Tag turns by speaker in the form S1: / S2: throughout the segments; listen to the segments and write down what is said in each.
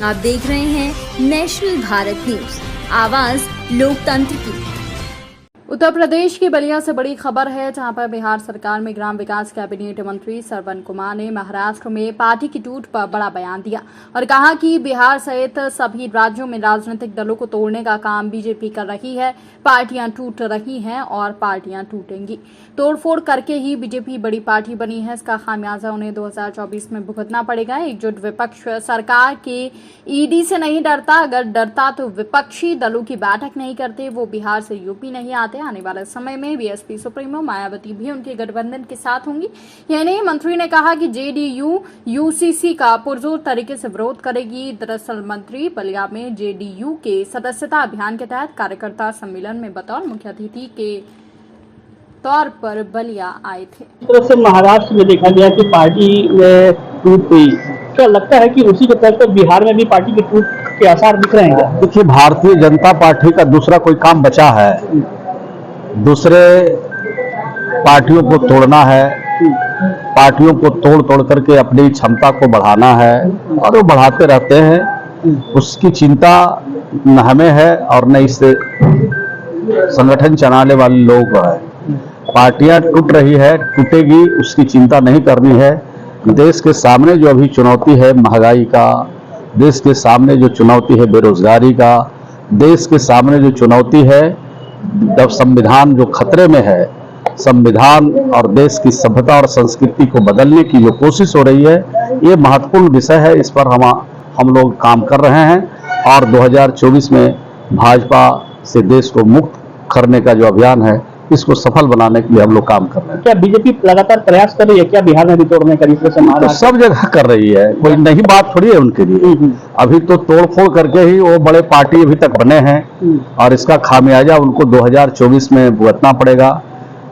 S1: आप देख रहे हैं नेशनल भारत न्यूज, आवाज लोकतंत्र की।
S2: उत्तर प्रदेश की बलिया से बड़ी खबर है, जहां पर बिहार सरकार में ग्राम विकास कैबिनेट मंत्री श्रवण कुमार ने महाराष्ट्र में पार्टी की टूट पर बड़ा बयान दिया और कहा कि बिहार सहित सभी राज्यों में राजनीतिक दलों को तोड़ने का काम बीजेपी कर रही है। पार्टियां टूट रही हैं और पार्टियां टूटेंगी। तोड़फोड़ करके ही बीजेपी बड़ी पार्टी बनी है। इसका खामियाजा उन्हें 2024 में भुगतना पड़ेगा। एकजुट विपक्ष सरकार के ईडी से नहीं डरता। अगर डरता तो विपक्षी दलों की बैठक नहीं करते। वो बिहार से यूपी नहीं आते। आने वाले समय में बीएसपी सुप्रीमो मायावती भी उनके गठबंधन के साथ होंगी। यह नहीं, मंत्री ने कहा कि जेडीयू यूसीसी का पुरजोर तरीके से विरोध करेगी। दरअसल मंत्री बलिया में जेडीयू के सदस्यता अभियान के तहत कार्यकर्ता सम्मेलन में बतौर मुख्य अतिथि के तौर पर बलिया आए थे।
S3: इस तरह से महाराष्ट्र में देखा गया कि पार्टी में टूट हुई, क्या लगता है कि उसी के तहत बिहार में भी पार्टी के टूट के आसार दिख रहे हैं?
S4: देखिए, भारतीय जनता पार्टी का दूसरा कोई काम बचा है? दूसरे पार्टियों को तोड़ना है, पार्टियों को तोड़ करके अपनी क्षमता को बढ़ाना है और वो बढ़ाते रहते हैं। उसकी चिंता न हमें है और न इससे संगठन चलाने वाले लोगों को है। पार्टियां टूट रही है, टूटेगी, उसकी चिंता नहीं करनी है। देश के सामने जो अभी चुनौती है महंगाई का, देश के सामने जो चुनौती है बेरोजगारी का, देश के सामने जो चुनौती है जब संविधान जो खतरे में है, संविधान और देश की सभ्यता और संस्कृति को बदलने की जो कोशिश हो रही है, ये महत्वपूर्ण विषय है। इस पर हम लोग काम कर रहे हैं और 2024 में भाजपा से देश को मुक्त करने का जो अभियान है, इसको सफल बनाने के लिए हम लोग काम कर रहे हैं।
S3: क्या बीजेपी लगातार प्रयास कर रही है क्या बिहार में भी तोड़ने का?
S4: तो सब जगह कर रही है, कोई नई बात थोड़ी है उनके लिए। अभी तो तोड़फोड़ करके ही वो बड़े पार्टी अभी तक बने हैं और इसका खामियाजा उनको 2024 में भुगतना पड़ेगा।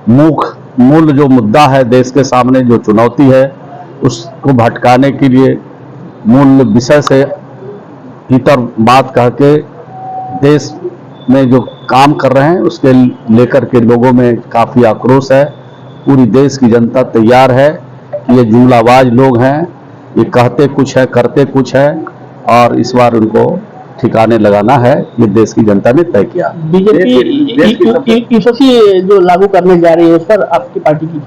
S4: मूल जो मुद्दा है, देश के सामने जो चुनौती है, उसको भटकाने के लिए मूल विषय से भीतर बात कह के देश में जो काम कर रहे हैं उसके लेकर के लोगों में काफी आक्रोश है। पूरी देश की जनता तैयार है कि ये जुमलाबाज लोग हैं, ये कहते कुछ है करते कुछ है और इस बार उनको ठिकाने लगाना है। ये देश की जनता ने तय किया।
S3: बीजेपी यूसीसी जो लागू करने जा रही है, उस पर आपकी पार्टी की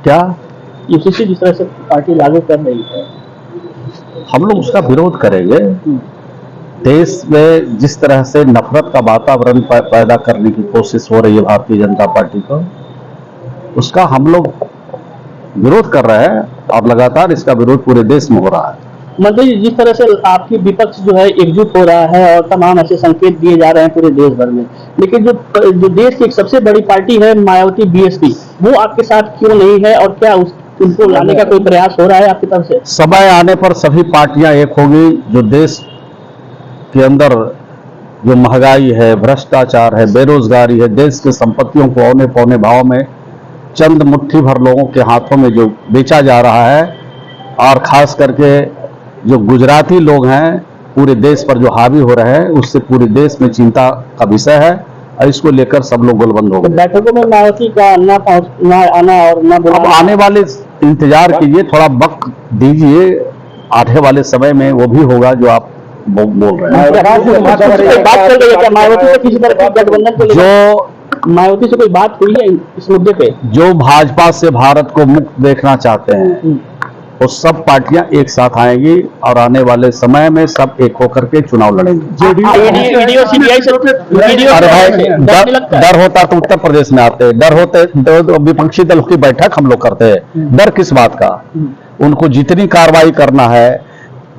S3: क्या यूसीसी जिस तरह से पार्टी लागू कर रही है,
S4: हम लोग उसका विरोध करेंगे। देश में जिस तरह से नफरत का वातावरण पैदा करने की कोशिश हो रही है भारतीय जनता पार्टी को, उसका हम लोग विरोध कर रहे हैं और लगातार इसका विरोध पूरे देश में हो रहा है।
S3: मंत्री जी, जिस तरह से आपकी विपक्ष जो है एकजुट हो रहा है और तमाम ऐसे संकेत दिए जा रहे हैं पूरे देश भर में, लेकिन जो देश की एक सबसे बड़ी पार्टी है मायावती बीएसपी, वो आपके साथ क्यों नहीं है और क्या उनको लाने का कोई प्रयास हो रहा है आपकी तरफ से?
S4: समय आने पर सभी पार्टियां एक होगी। जो देश के अंदर जो महंगाई है, भ्रष्टाचार है, बेरोजगारी है, देश की संपत्तियों को औने पौने भाव में चंद मुट्ठी भर लोगों के हाथों में जो बेचा जा रहा है और खास करके जो गुजराती लोग हैं पूरे देश पर जो हावी हो रहे हैं, उससे पूरे देश में चिंता का विषय है और इसको लेकर सब लोग गोलबंद हो गए।
S3: बैठकों में मायावती का ना आना और ना
S4: अब आने वाले इंतजार कीजिए, थोड़ा वक्त दीजिए, आने वाले समय में वो भी होगा जो आप बोल रहे हैं।
S3: बात चल रही है क्या मायावती से किसी तरह का गठबंधन को
S4: जो
S3: मायावती से कोई बात हुई है इस मुद्दे पे? जो
S4: भाजपा से भारत को मुक्त देखना चाहते हैं वो सब पार्टियां एक साथ आएंगी और आने वाले समय में सब एक होकर के चुनाव लड़ेंगे। अरे भाई, डर होता तो उत्तर प्रदेश में आते, डर होते तो विपक्षी दल की बैठक हम लोग करते हैं। डर किस बात का? उनको जितनी कार्रवाई करना है,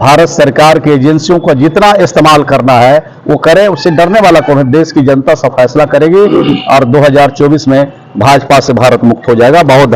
S4: भारत सरकार की एजेंसियों को जितना इस्तेमाल करना है वो करें, उससे डरने वाला कौन है? देश की जनता सब फैसला करेगी और 2024 में भाजपा से भारत मुक्त हो जाएगा। बहुत